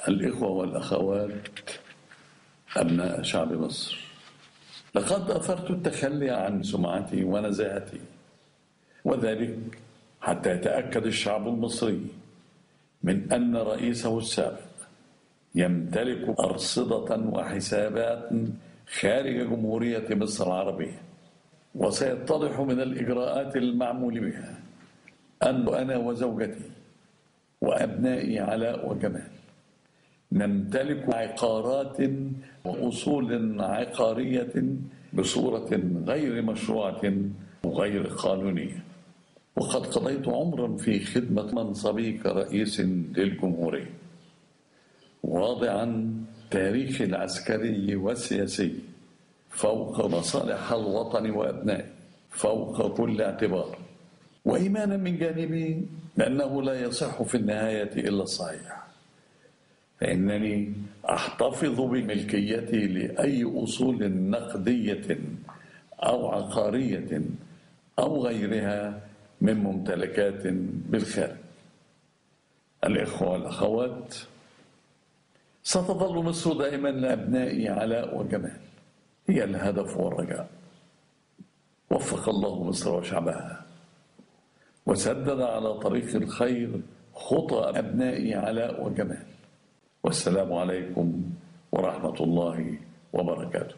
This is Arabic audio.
الإخوة والأخوات أبناء شعب مصر، لقد أثرت التخلي عن سمعتي ونزاهتي، وذلك حتى يتأكد الشعب المصري من أن رئيسه السابق يمتلك أرصدة وحسابات خارج جمهورية مصر العربية، وسيتضح من الإجراءات المعمول بها أن أنا وزوجتي وأبنائي علاء وجمال نمتلك عقارات وأصول عقارية بصورة غير مشروعة وغير قانونية، وقد قضيت عمرا في خدمة منصبي كرئيس للجمهورية، واضعا تاريخي العسكري والسياسي فوق مصالح الوطن وأبنائه فوق كل اعتبار، وإيمانا من جانبي بأنه لا يصح في النهاية إلا الصحيح، فإنني أحتفظ بملكيتي لأي أصول نقدية أو عقارية أو غيرها من ممتلكات بالخارج. الإخوة والأخوات، ستظل مصر دائما لأبنائي علاء وجمال هي الهدف والرجاء. وفق الله مصر وشعبها وسدد على طريق الخير خطى أبنائي علاء وجمال. والسلام عليكم ورحمة الله وبركاته.